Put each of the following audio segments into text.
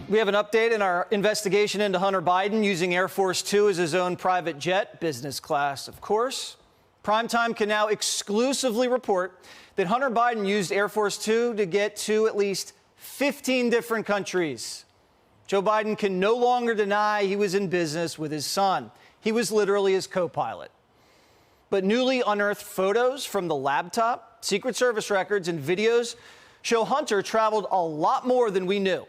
We have an update in our investigation into Hunter Biden using Air Force Two as his own private jet, business class, of course. Primetime can now exclusively report that Hunter Biden used Air Force Two to get to at least 15 different countries. Joe Biden can no longer deny he was in business with his son. He was literally his co-pilot. But newly unearthed photos from the laptop, Secret Service records, and videos show Hunter traveled a lot more than we knew.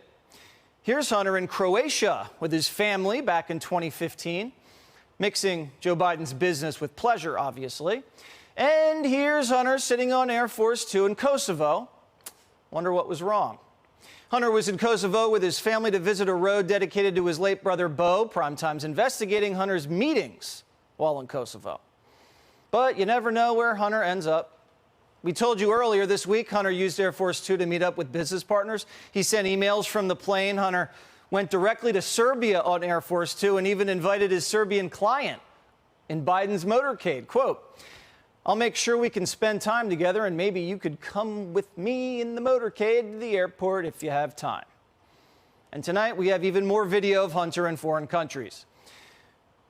Here's Hunter in Croatia with his family back in 2015, mixing Joe Biden's business with pleasure, obviously. And here's Hunter sitting on Air Force Two in Kosovo. Wonder what was wrong. Hunter was in Kosovo with his family to visit a road dedicated to his late brother, Bo. Primetime's investigating Hunter's meetings while in Kosovo. But you never know where Hunter ends up. We told you earlier this week, Hunter used Air Force Two to meet up with business partners. He sent emails from the plane. Hunter went directly to Serbia on Air Force Two and even invited his Serbian client in Biden's motorcade. Quote, "I'll make sure we can spend time together, and maybe you could come with me in the motorcade to the airport if you have time." And tonight we have even more video of Hunter in foreign countries.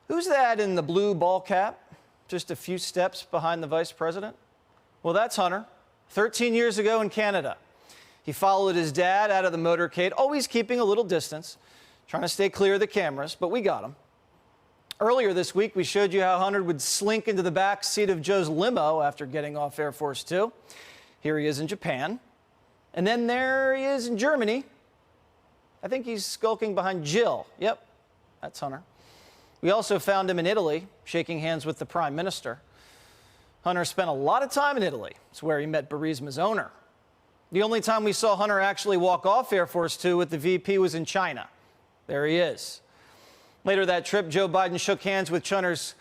Who's that in the blue ball cap, just a few steps behind the vice president? Well, that's Hunter, 13 years ago in Canada. He followed his dad out of the motorcade, always keeping a little distance, trying to stay clear of the cameras, but we got him. Earlier this week, we showed you how Hunter would slink into the back seat of Joe's limo after getting off Air Force Two. Here he is in Japan. And then there he is in Germany. I think he's skulking behind Jill. Yep, that's Hunter. We also found him in Italy, shaking hands with the Prime Minister. Hunter spent a lot of time in Italy. It's where he met Burisma's owner. The only time we saw Hunter actually walk off Air Force Two with the VP was in China. There he is. Later that trip, Joe Biden shook hands with Hunter's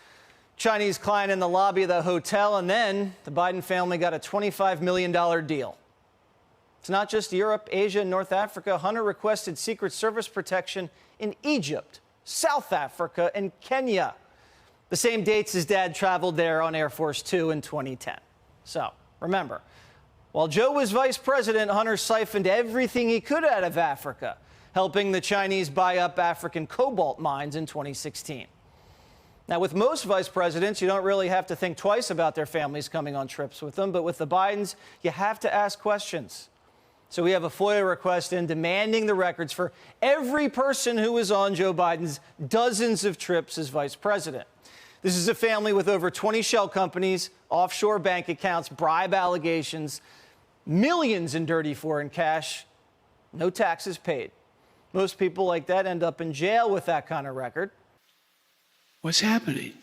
Chinese client in the lobby of the hotel, and then the Biden family got a $25 million deal. It's not just Europe, Asia, and North Africa. Hunter requested Secret Service protection in Egypt, South Africa, and Kenya. The same dates his dad traveled there on Air Force Two in 2010. So, remember, while Joe was vice president, Hunter siphoned everything he could out of Africa, helping the Chinese buy up African cobalt mines in 2016. Now, with most vice presidents, you don't really have to think twice about their families coming on trips with them, but with the Bidens, you have to ask questions. So we have a FOIA request in demanding the records for every person who was on Joe Biden's dozens of trips as vice president. This is a family with over 20 shell companies, offshore bank accounts, bribe allegations, millions in dirty foreign cash, no taxes paid. Most people like that end up in jail with that kind of record. What's happening?